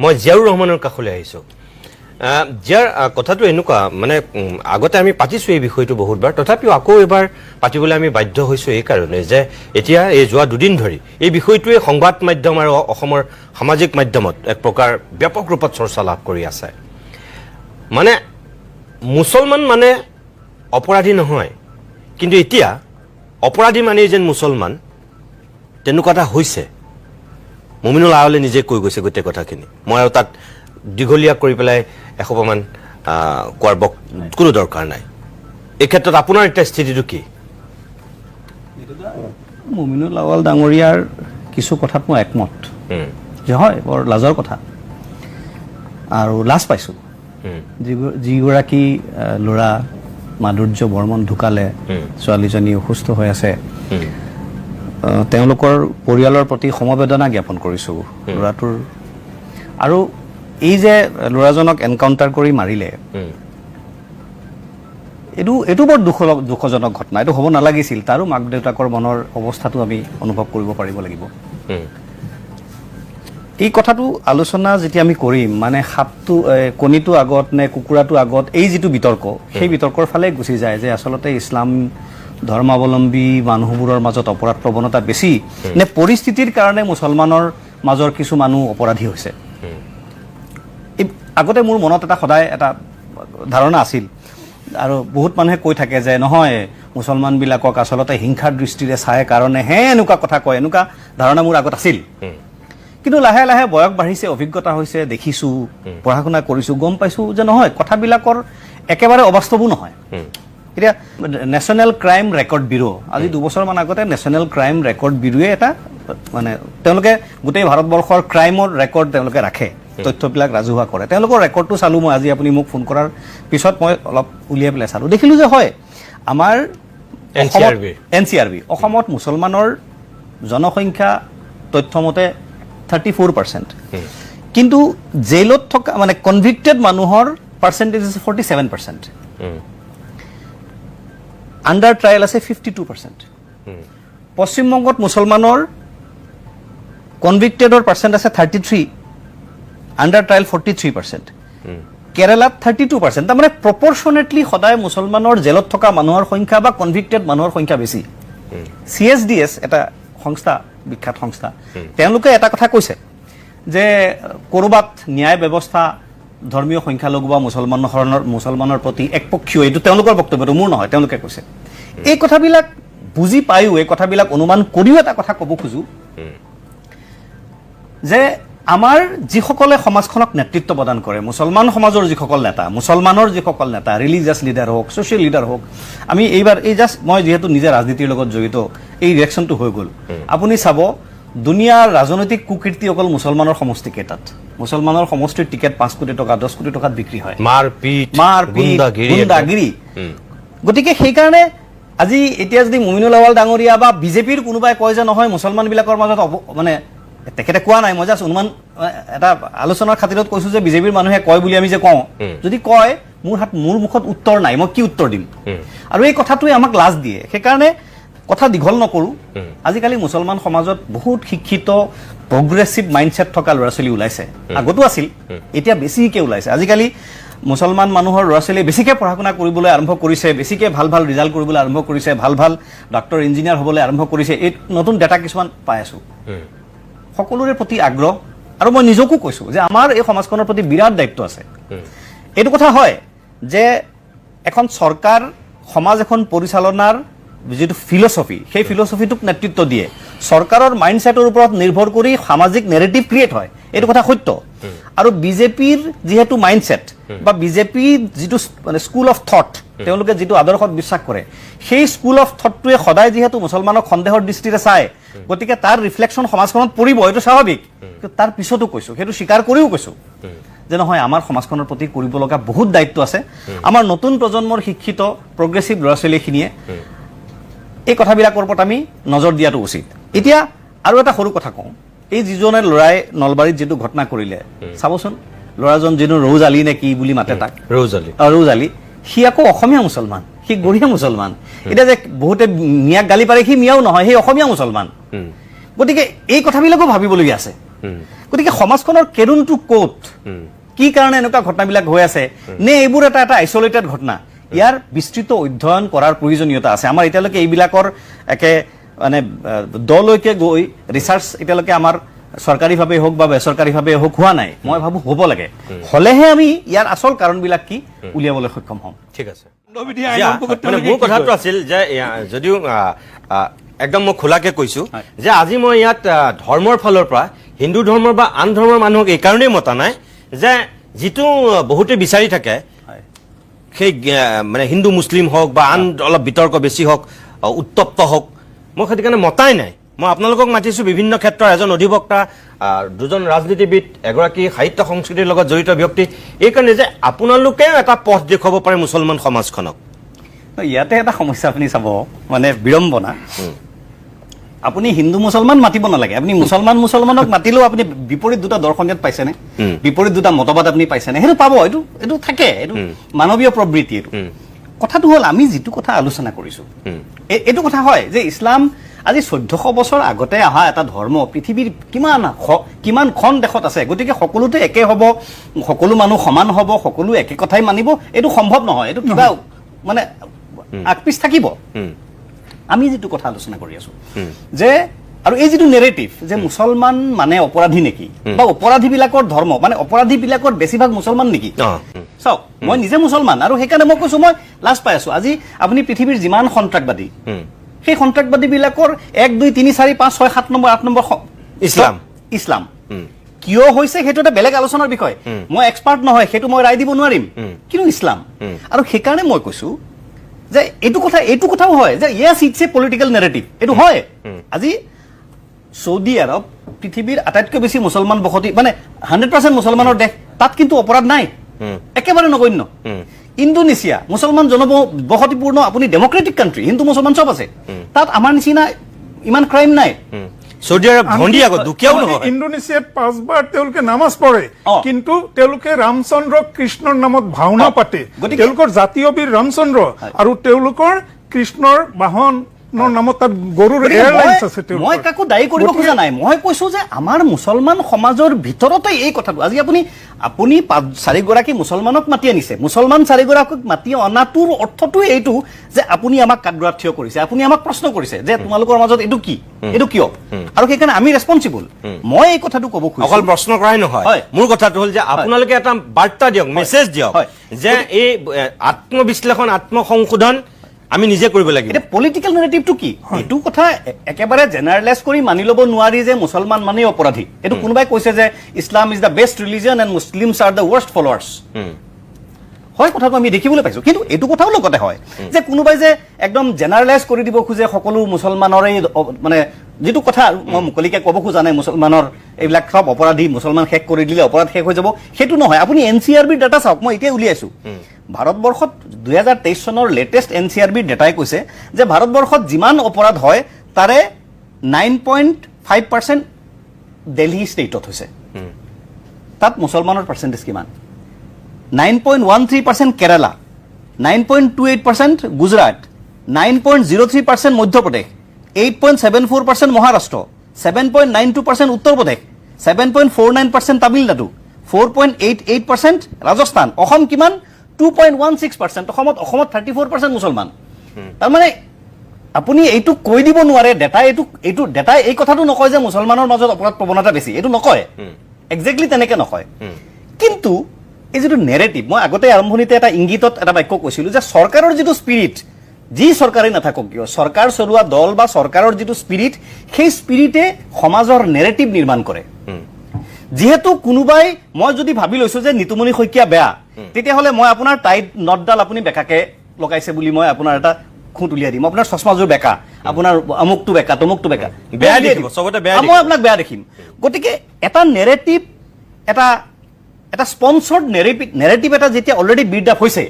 মই জিয়াউৰ ৰহমানৰ কাষলৈ আহিছোঁ যাৰ কথাটো এনেকুৱা মানে আগতে আমি পাতিছোঁ এই বিষয়টো বহুতবাৰ তথাপিও আকৌ এবাৰ পাতিবলৈ আমি বাধ্য হৈছোঁ এই কাৰণে যে এতিয়া এই যোৱা দুদিন ধৰি এই বিষয়টোৱে সংবাদ মাধ্যম আৰু অসমৰ সামাজিক মাধ্যমত এক প্ৰকাৰ ব্যাপক ৰূপত চৰ্চা লাভ কৰি আছে মানে মুছলমান মানে অপৰাধী নহয় কিন্তু এতিয়া অপৰাধী মানে যেন মুছলমান তেনেকুৱা এটা হৈছে মুমিনুল আউলে নিজে কৈ গৈছে গোটেই কথাখিনি মই আৰু তাত দীঘলীয়া কৰি পেলাই এসোপামান কোৱাৰ কোনো দৰকাৰ নাই এই ক্ষেত্ৰত আপোনাৰ এটা স্থিতিটো কি মুমিনুল আউল ডাঙৰীয়াৰ কিছু কথাত মই একমত যে হয় বৰ লাজৰ কথা আৰু লাজ পাইছোঁ যিগৰাকী ল'ৰা মাধুৰ্য বৰ্মন ঢুকালে ছোৱালীজনী অসুস্থ হৈ আছে তেওঁলোকৰ পৰিয়ালৰ প্ৰতি সমবেদনা জ্ঞাপন কৰিছোঁ ল'ৰাটোৰ আৰু এই যে ল'ৰাজনক এনকাউণ্টাৰ কৰি মাৰিলে এইটো বৰ দুখজনক ঘটনা এইটো হ'ব নালাগিছিল তাৰো মাক দেউতাকৰ মনৰ অৱস্থাটো আমি অনুভৱ কৰিব পাৰিব লাগিব এই কথাটো আলোচনা যেতিয়া আমি কৰিম মানে সাপটো কণীটো আগত নে কুকুৰাটো আগত এই যিটো বিতৰ্ক সেই বিতৰ্কৰ ফালে গুচি যায় যে আচলতে ইছলাম ধৰ্মাৱলম্বী মানুহবোৰৰ মাজত অপৰাধ প্ৰৱণতা বেছি নে পৰিস্থিতিৰ কাৰণে মুছলমানৰ মাজৰ কিছু মানুহ অপৰাধী হৈছে আগতে মোৰ মনত এটা সদায় এটা ধাৰণা আছিল আৰু বহুত মানুহে কৈ থাকে যে নহয় মুছলমানবিলাকক আচলতে হিংসাৰ দৃষ্টিৰে চায় কাৰণেহে এনেকুৱা কথা কয় এনেকুৱা ধাৰণা মোৰ আগত আছিল কিন্তু লাহে লাহে বয়স বাঢ়িছে অভিজ্ঞতা হৈছে দেখিছোঁ পঢ়া শুনা কৰিছোঁ গম পাইছোঁ যে নহয় কথাবিলাকৰ একেবাৰে অবাস্তৱো নহয় এতিয়া নেশ্যনেল ক্ৰাইম ৰেকৰ্ড ব্যুৰ আজি 2 বছৰমান আগতে নেশ্যনেল ক্ৰাইম ৰেকৰ্ড ব্যুৰোৱে এটা মানে তেওঁলোকে গোটেই ভাৰতবৰ্ষৰ ক্ৰাইমৰ ৰেকৰ্ড তেওঁলোকে ৰাখে তথ্যবিলাক ৰাজহুৱা কৰে তেওঁলোকৰ ৰেকৰ্ডটো চালোঁ মই আজি আপুনি মোক ফোন কৰাৰ পিছত মই অলপ উলিয়াই পেলাই চালোঁ দেখিলোঁ যে হয় আমাৰ NCRB অসমত মুছলমানৰ জনসংখ্যা তথ্যমতে 34% কিন্তু জেইলত থকা মানে কনভিক্টেড মানুহৰ পাৰ্চেণ্টেজ আছে 47% আণ্ডাৰ ট্ৰায়েল আছে 52% পশ্চিমবংগত মুছলমানৰ কনভিক্টেডৰ পাৰ্চেণ্ট আছে 33 আণ্ডাৰ ট্ৰায়েল 43% কেৰালাত 32% তাৰমানে প্ৰপৰ্চনেটলি সদায় মুছলমানৰ জেলত থকা মানুহৰ সংখ্যা বা কনভিক্টেড মানুহৰ সংখ্যা বেছি CSDS এটা সংস্থা বিখ্যাত সংস্থা তেওঁলোকে এটা কথা কৈছে যে ক'ৰবাত ন্যায় ব্যৱস্থা ধৰ্মীয় সংখ্যালঘু বা মুছলমানৰ প্ৰতি একপক্ষীয় এইটো তেওঁলোকৰ বক্তব্যটো মোৰ নহয় তেওঁলোকে কৈছে এই কথাবিলাক বুজি পায়ো এই কথাবিলাক অনুমান কৰিও এটা কথা ক'ব খোজো যে আমাৰ যিসকলে সমাজখনক নেতৃত্ব প্ৰদান কৰে মুছলমান সমাজৰ যিসকল নেতা মুছলমানৰ যিসকল নেতা ৰিলিজিয়াছ লিডাৰ হওক ছ'চিয়েল লিডাৰ হওক আমি এইবাৰ এই জাষ্ট মই যিহেতু নিজে ৰাজনীতিৰ লগত জড়িত এই ৰিয়েকশ্যনটো হৈ গ'ল আপুনি চাব দুনিয়াৰ ৰাজনৈতিক কুকীৰ্তি অকল মুছলমানৰ সমষ্টি কেইটাত মুছলমানৰ সমষ্টিৰ টিকেট 5 কোটি টকা 10 কোটি টকাত বিক্ৰী হয় মাৰপিট গুণ্ডাগিৰি গতিকে সেইকাৰণে আজি এতিয়া যদি মুমিনুল আউল ডাঙৰীয়া বা বিজেপিৰ কোনোবাই কয় যে নহয় মুছলমানবিলাকৰ মাজত মানে তেখেতে কোৱা নাই মই জাষ্ট অনুমান এটা আলোচনাৰ খাতিৰত কৈছোঁ যে বিজেপিৰ মানুহে কয় বুলি আমি যে কওঁ যদি কয় মোৰ মুখত উত্তৰ নাই মই কি উত্তৰ দিম আৰু এই কথাটোৱে আমাক লাজ দিয়ে সেইকাৰণে কথা দীঘল নকৰোঁ আজিকালি মুছলমান সমাজত বহুত শিক্ষিত প্ৰগ্ৰেছিভ মাইণ্ডছেট থকা ল'ৰা ছোৱালী ওলাইছে আগতো আছিল এতিয়া বেছিকৈ ওলাইছে আজিকালি মুছলমান মানুহৰ ল'ৰা ছোৱালীয়ে বেছিকৈ পঢ়া শুনা কৰিবলৈ আৰম্ভ কৰিছে বেছিকৈ ভাল ভাল ৰিজাল্ট কৰিবলৈ আৰম্ভ কৰিছে ভাল ভাল ডক্টৰ ইঞ্জিনিয়াৰ হ'বলৈ আৰম্ভ কৰিছে এই নতুন ডেটা কিছুমান পাই আছোঁ সকলোৰে প্ৰতি আগ্ৰহ আৰু মই নিজকো কৈছোঁ যে আমাৰ এই সমাজখনৰ প্ৰতি বিৰাট দায়িত্ব আছে এইটো কথা হয় যে এখন চৰকাৰ সমাজ এখন পৰিচালনাৰ যিটো ফিলচফি সেই ফিলচফিটোক নেতৃত্ব দিয়ে চৰকাৰৰ মাইণ্ডছেটৰ ওপৰত নিৰ্ভৰ কৰি সামাজিক নেৰেটিভ ক্ৰিয়েট হয় এইটো কথা সত্য আৰু বিজেপিৰ যিহেতু মাইণ্ডছেট বা বিজেপি যিটো মানে স্কুল অফ থট তেওঁলোকে যিটো আদৰ্শত বিশ্বাস কৰে সেই স্কুল অফ থটটোৱে সদায় যিহেতু মুছলমানক সন্দেহৰ দৃষ্টিৰে চায় গতিকে তাৰ ৰিফ্লেকশ্যন সমাজখনত পৰিব এইটো স্বাভাৱিক কিন্তু তাৰ পিছতো কৈছোঁ সেইটো স্বীকাৰ কৰিও কৈছোঁ যে নহয় আমাৰ সমাজখনৰ প্ৰতি কৰিব লগা বহুত দায়িত্ব আছে আমাৰ নতুন প্ৰজন্মৰ শিক্ষিত প্ৰগ্ৰেছিভ ল'ৰা ছোৱালীখিনিয়ে এই কথাবিলাকৰ ওপৰত আমি নজৰ দিয়াটো উচিত এতিয়া আৰু এটা সৰু কথা কওঁ এই যিজনে ল'ৰাই নলবাৰীত যিটো ঘটনা কৰিলে চাবচোন ল'ৰাজন যিটো ৰৌজ আলী নে কি বুলি মাতে তাক ৰৌজ আলী সি আকৌ অসমীয়া মুছলমান সি গৰিয়া মুছলমান এতিয়া যে বহুতে মিয়াক গালি পাৰে সি মিয়াও নহয় সেই অসমীয়া মুছলমান গতিকে এই কথাবিলাকো ভাবিবলগীয়া আছে গতিকে সমাজখনৰ কেৰুণটো ক'ত, কি কাৰণে এনেকুৱা ঘটনাবিলাক হৈ আছে, নে এইবোৰ এটা এটা আইচলেটেড ঘটনা, ইয়াৰ বিস্তৃত অধ্যয়ন কৰাৰ প্ৰয়োজনীয়তা আছে। আমাৰ এতিয়ালৈকে এইবিলাকৰ একে মানে দলৈকে গৈ ৰিচাৰ্চ এতিয়ালৈকে আমাৰ চৰকাৰীভাৱে হওক বা বেচৰকাৰীভাৱে হওক হোৱা নাই। মই ভাবোঁ হ'ব লাগে, হ'লেহে আমি ইয়াৰ আচল কাৰণবিলাক কি উলিয়াবলৈ সক্ষম হ'ম। ঠিক আছে, মানে মোৰ কথাটো আছিল যে যদিও একদম মই খোলাকে কৈছো যে আজি মই ইয়াত ধৰ্মৰ ফালৰ পৰা হিন্দু ধৰ্মৰ বা আন ধৰ্মৰ মানুহক এই কাৰণেই মতা নাই যে যিটো বহুতে বিচাৰি থাকে সেই মানে হিন্দু মুছলিম হওক বা আন অলপ বিতৰ্ক বেছি হওক, উত্তপ্ত হওক, মই সেইটো কাৰণে মতাই নাই। মই আপোনালোকক মাতিছোঁ বিভিন্ন ক্ষেত্ৰৰ এজন অধিবক্তা, দুজন ৰাজনীতিবিদ, এগৰাকী সাহিত্য সংস্কৃতিৰ লগত জড়িত ব্যক্তি, এইকাৰণে যে আপোনালোকেও এটা পথ দেখুৱাব পাৰে মুছলমান সমাজখনক। ইয়াতে এটা সমস্যা আপুনি চাব, মানে বিড়ম্বনা। আপুনি হিন্দু মুছলমান মাতিব নালাগে, আপুনি মুছলমানক মাতিলেও আপুনি বিপৰীত দুটা দৰ্শন ইয়াত পাইছেনে, বিপৰীত দুটা মতবাদ আপুনি পাইছেনে? সেইটো পাব, এইটো থাকে, এইটো মানৱীয় প্ৰবৃত্তি। এইটো কথাটো হ'ল আমি যিটো কথা আলোচনা কৰিছোঁ এইটো কথা হয় যে ইছলাম আজি 1400 বছৰ আগতে অহা এটা ধৰ্ম পৃথিৱীৰ কিমানখন দেশত আছে। গতিকে সকলোতে একে হ'ব, সকলো মানুহ সমান হ'ব, সকলো একে কথাই মানিব, এইটো সম্ভৱ নহয়। এইটো কিবা মানে আগপিছ থাকিব। আমি যিটো কথা আলোচনা কৰি আছো যে, আৰু এই যিটো নেৰেটিভ যে মুছলমান মানে অপৰাধী নেকি, বা অপৰাধীবিলাকৰ ধৰ্ম মানে অপৰাধীবিলাকৰ বেছিভাগ মুছলমান নেকি? চাওক, মই নিজে মুছলমান, আৰু সেইকাৰণে মই কৈছো মই লাজ পাই আছো। আজি আপুনি পৃথিৱীৰ যিমান সন্ত্ৰাসবাদী, সেই সন্ত্ৰাসবাদীবিলাকৰ 1 2 3 4 5 6 7 নম্বৰ 8 নম্বৰ ইছলাম কিয় হৈছে সেইটো এটা বেলেগ আলোচনাৰ বিষয়। মই এক্সপাৰ্ট নহয়, সেইটো মই ৰায় দিব নোৱাৰিম, কিন্তু ইছলাম। আৰু সেইকাৰণে মই কৈছো যে এইটো কথাও হয় যে yes it's a political narrative, এইটো হয়। আজি চৌদি আৰৱ পৃথিৱীৰ আটাইতকৈ বেছি মুছলমান বসতি, মানে 100% মুছলমানৰ দেশ, তাত কিন্তু অপৰাধ নাই, একেবাৰে নগণ্য। ইণ্ডোনেছিয়া মুছলমান জনবসতিপূৰ্ণ, আপুনি ডেমক্ৰেটিক কাণ্ট্ৰি, হিন্দু মুছলমান চব আছে, তাত আমাৰ নিচিনা ইমান ক্ৰাইম নাই। সৌদি আৰব ধনী আগত দুখীয়াও নহয়। ইণ্ডোনেছিয়াত 5 বাৰ তেওঁলোকে নামাজ পঢ়ে, কিন্তু তেওঁলোকে ৰামচন্দ্ৰ কৃষ্ণৰ নামত ভাওনা পাতে, তেওঁলোকৰ জাতীয় বীৰ ৰামচন্দ্ৰ, আৰু তেওঁলোকৰ কৃষ্ণৰ বাহনৰ নামত তাত গৰুৰ এয়াৰলাইন্স আছে। মই কাকো দায়ী কৰিব খোজা নাই, মই কৈছো যে আমাৰ মুছলমান সমাজৰ ভিতৰতে এই কথাটো। আজি আপুনি 4 গৰাকী মুছলমানক মাতি আনিছে, মুছলমান 4 গৰাকীক মাতি অনাটোৰ অৰ্থটো এইটো যে আপুনি আমাক কাঠগড়াত থিয় কৰিছে, আপুনি আমাক প্ৰশ্ন কৰিছে যে তোমালোকৰ মাজত এইটো কি, এইটো কিয়, আৰু সেইকাৰণে আমি ৰেছপঞ্চিবল। মই এই কথাটো ক'ব খুজিছো, অকল প্ৰশ্ন কৰাই নহয়, মোৰ কথাটো হ'ল যে আপোনালোকে এটা বাৰ্তা দিয়ক, মেছেজ দিয়ক যে এই আত্মবিশ্লেষণ, আত্মসংশোধন আমি নিজে কৰিব লাগিব। এতিয়া পলিটিকেল নেৰেটিভটো কি, এইটো কথা একেবাৰে জেনাৰেলাইজ কৰি মানি ল'ব নোৱাৰি যে মুছলমান মানে অপৰাধী। এইটো কোনোবাই কৈছে যে Islam is the best religion and Muslims are the worst followers. হয়, কথাটো আমি দেখিবলৈ পাইছো, কিন্তু এইটো কথাও লগতে হয় যে কোনোবাই যে একদম জেনাৰেলাইজ কৰি দিব খোজে সকলো মুছলমানৰে, মানে যিটো কথা মই মুকলিকে ক'ব খোজা নাই মুছলমানৰ এইবিলাক সব অপৰাধী, মুছলমান শেষ কৰি দিলে অপৰাধ শেষ হৈ যাব, সেইটো নহয়। আপুনি NCRBৰ ডাটা চাওক, মই এতিয়া উলিয়াইছো। ভাৰতবৰ্ষত 2023 চনৰ লেটেষ্ট NCRBৰ ডেটাই কৈছে যে ভাৰতবৰ্ষত যিমান অপৰাধ হয় তাৰে 9.5% দিল্লী ষ্টেটত হৈছে। তাত মুছলমানৰ পাৰ্চেণ্টেজ কিমান? 9.13% কেৰালা, 9.28% গুজৰাট, 9.03% মধ্যপ্ৰদেশ, 8.74% মহাৰাষ্ট্ৰ, 7.92% উত্তৰ প্ৰদেশ, 7.49% তামিলনাডু, 4.88% ৰাজস্থান, অসম কিমান? 2.16%। অসমত 34% মুছলমান। তাৰমানে আপুনি এইটো কৈ দিব নোৱাৰে ডেটাই, এইটো ডেটাই এই কথাটো নকয় যে মুছলমানৰ মাজত অপৰাধ প্ৰৱণতা বেছি, এইটো নকয়, একজেক্টলি তেনেকে নকয়। কিন্তু এই যিটো নেৰেটিভ, মই আগতে আৰম্ভণিতে এটা ইংগিতত এটা বাক্য কৈছিলো যে চৰকাৰৰ যিটো স্পিৰিট, যি চৰকাৰে নাথাকক কিয়, চৰকাৰ চলোৱা দল বা চৰকাৰৰ যিটো স্পিৰিট, সেই স্পিৰিটে সমাজৰ নেৰেটিভ নিৰ্মাণ কৰে। যিহেতু কোনোবাই, মই যদি ভাবি লৈছো যে নিতুমণি শইকীয়া বেয়া, তেতিয়াহ'লে মই আপোনাৰ টাইট নটডাল আপুনি বেকাকে লগাইছে বুলি মই আপোনাৰ এটা খুঁত উলিয়াই দিম, আপোনাৰ চশমাযোৰ বেকা, আপোনাৰ অমুকটো বেকা, তমুকটো বেকা, বেয়া দেখিব, চবতে বেয়া, মই আপোনাক বেয়া দেখিম। গতিকে এটা নেৰেটিভ, এটা স্পন্সৰ্ড নেৰেটিভ এটা যেতিয়া অলৰেডি বিল্ড আপ হৈছে,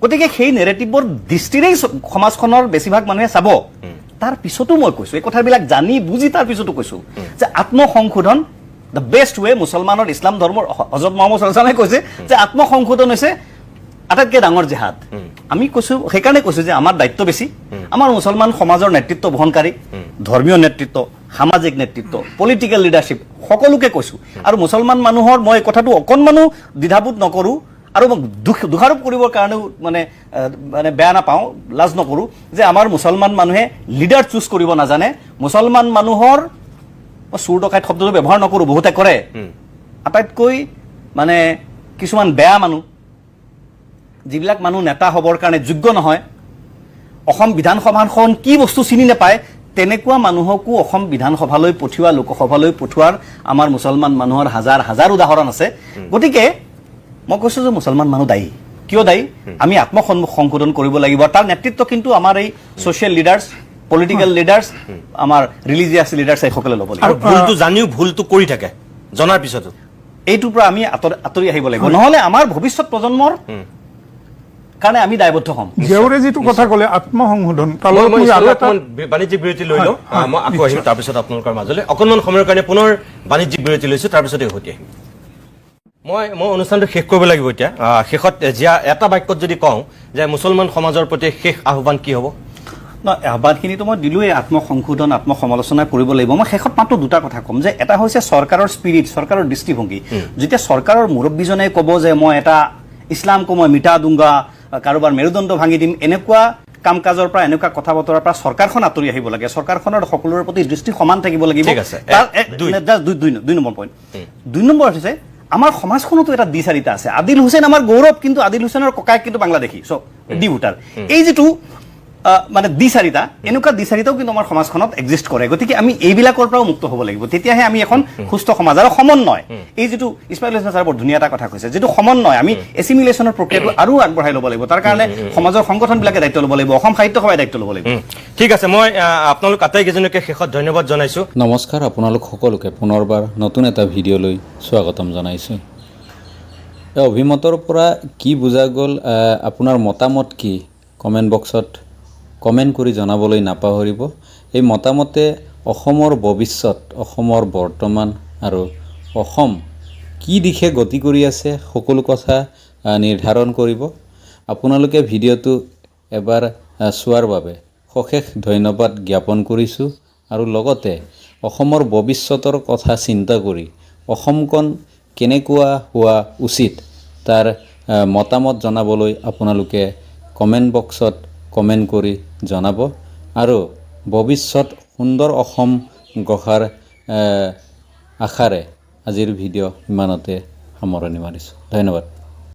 গতিকে সেই নেৰেটিভৰ দৃষ্টিৰেই সমাজখনৰ বেছিভাগ মানুহে চাব। তাৰ পিছতো মই কৈছো, এই কথাবিলাক জানি বুজি তাৰ পিছতো কৈছো যে আত্মসংশোধন দ্য বেষ্ট ৱে। মুছলমানৰ, ইছলাম ধৰ্মৰ হজৰত মহম্মদ ছাল্লাল্লাহু আলাইহি কৈছে যে আত্মসংশোধন হৈছে আটাইতকৈ ডাঙৰ জেহাদ। আমি কৈছো, সেইকাৰণে কৈছো যে আমাৰ দায়িত্ব বেছি, আমাৰ মুছলমান সমাজৰ নেতৃত্ব বহনকাৰী, ধৰ্মীয় নেতৃত্ব, সামাজিক নেতৃত্ব, পলিটিকেল লিডাৰশ্বিপ সকলোকে কৈছোঁ। আৰু মুছলমান মানুহৰ মই কথাটো অকণমানো দ্বিধাবোধ নকৰোঁ আৰু মই দোষাৰোপ কৰিবৰ কাৰণেও মানে বেয়া নাপাওঁ, লাজ নকৰোঁ যে আমাৰ মুছলমান মানুহে লিডাৰ চুজ কৰিব নাজানে। মুছলমান মানুহৰ চোৰ ডকাইত শব্দটো ব্যৱহাৰ নকৰোঁ, বহুতে কৰে, আটাইতকৈ মানে কিছুমান বেয়া মানুহ, যিবিলাক মানুহ নেতা হ'বৰ কাৰণে যোগ্য নহয়, অসম বিধানসভাখন কি বস্তু চিনি নাপায়, তেনেকুৱা মানুহকো অসম বিধানসভালৈ পঠিওৱা, লোকসভালৈ পঠিওৱাৰ আমাৰ মুছলমান মানুহৰ হাজাৰ হাজাৰ উদাহৰণ আছে। গতিকে মই কৈছোঁ যে মুছলমান মানুহ দায়ী। কিয় দায়ী? আমি আত্মসংশোধন কৰিব লাগিব। তাৰ নেতৃত্ব কিন্তু আমাৰ এই ছ'চিয়েল লিডাৰ্ছ, পলিটিকেল লিডাৰ্ছ, আমাৰ ৰিলিজিয়াছ লিডাৰ্ছ এইসকলে ল'ব লাগিব। আৰু ভুলটো জানিও ভুলটো কৰি থাকে, জনাৰ পিছতো এইটোৰ পৰা আমি আঁতৰি আহিব লাগিব, নহ'লে আমাৰ ভৱিষ্যত প্ৰজন্মৰ কাৰণে আমি দায়বদ্ধ হ'ম। জেউৰে যিটো কথা ক'লে আত্মসংশোধন, বাণিজ্যিক বিৰতি লৈ লওঁ, মই আকৌ আহিম তাৰপিছত আপোনালোকৰ মাজলৈ। অকণমান সময়ৰ কাৰণে পুনৰ বাণিজ্যিক বিৰতি লৈছোঁ, তাৰপিছতে উভতি আহিম। মই অনুষ্ঠানটো শেষ কৰিব লাগিব এতিয়া। শেষত জীয়া এটা বাক্যত যদি কওঁ যে মুছলমান সমাজৰ প্ৰতি শেষ আহ্বান কি হ'ব? আহ্বানখিনিতো মই দিলোঁৱেই, আত্মসংশোধন, আত্মসমালোচনা কৰিব লাগিব। মই শেষত মাত্ৰ দুটা কথা ক'ম যে এটা হৈছে চৰকাৰৰ স্পিৰিট, চৰকাৰৰ দৃষ্টিভংগী। যেতিয়া চৰকাৰৰ মুৰব্বীজনে ক'ব যে মই এটা ইছলামকো মই মিটা দুংগা, কাৰোবাৰ মেৰুদণ্ড ভাঙি দিম, এনেকুৱা কাম কাজৰ পৰা, এনেকুৱা কথা বতৰাৰ পৰা চৰকাৰখন আঁতৰি আহিব লাগে। চৰকাৰখনৰ সকলোৰে প্ৰতি দৃষ্টি সমান থাকিব লাগিব। দুই নম্বৰ পইণ্ট। 2 নম্বৰ হৈছে আমাৰ সমাজখনতো এটা দ্বিচাৰিতা আছে। আদিল হুছেইন আমাৰ গৌৰৱ, কিন্তু আদিল হুছেইনৰ ককায়েক কিন্তু বাংলাদেশী, ডি ভোটাৰ। এই যিটো মানে দ্বিচাৰিতা, এনেকুৱা দ্বিচাৰিতাও কিন্তু আমাৰ সমাজখনত এক্সিষ্ট কৰে। গতিকে আমি এইবিলাকৰ পৰাও মুক্ত হ'ব লাগিব, তেতিয়াহে আমি এখন সুস্থ সমাজ। আৰু সমন্বয়, এই যিটো ইছমাইল হোসেন ছাৰে বৰ ধুনীয়া এটা কথা কৈছে, যিটো সমন্বয়, আমি এছিমিলেশ্যনৰ প্ৰক্ৰিয়াটো আৰু আগবঢ়াই ল'ব লাগিব। তাৰ কাৰণে সমাজৰ সংগঠনবিলাকে দায়িত্ব ল'ব লাগিব, অসম সাহিত্য সভাই দায়িত্ব ল'ব লাগিব। ঠিক আছে, মই আপোনালোক আটাইকেইজনকে শেষত ধন্যবাদ জনাইছোঁ। নমস্কাৰ, আপোনালোক সকলোকে পুনৰবাৰ নতুন এটা ভিডিঅ'লৈ স্বাগতম জনাইছোঁ। এই অভিমতৰ পৰা কি বুজা গ'ল, আপোনাৰ মতামত কি কমেণ্ট বক্সত কমেণ্ট কৰি জনাবলৈ নাপাহৰিব। এই মতামতে অসমৰ ভৱিষ্যত, অসমৰ বৰ্তমান আৰু অসম কি দিশে গতি কৰি আছে সকলো কথা নিৰ্ধাৰণ কৰিব। আপোনালোকে ভিডিঅ'টো এবাৰ চোৱাৰ বাবে অশেষ ধন্যবাদ জ্ঞাপন কৰিছোঁ। আৰু লগতে অসমৰ ভৱিষ্যতৰ কথা চিন্তা কৰি অসমখন কেনেকুৱা হোৱা উচিত তাৰ মতামত জনাবলৈ আপোনালোকে কমেণ্ট বক্সত কমেণ্ট কৰি জনাব। আৰু ভৱিষ্যত সুন্দৰ অসম গঢ়াৰ আশাৰে আজিৰ ভিডিঅ' ইমানতে সামৰণি মাৰিছোঁ। ধন্যবাদ।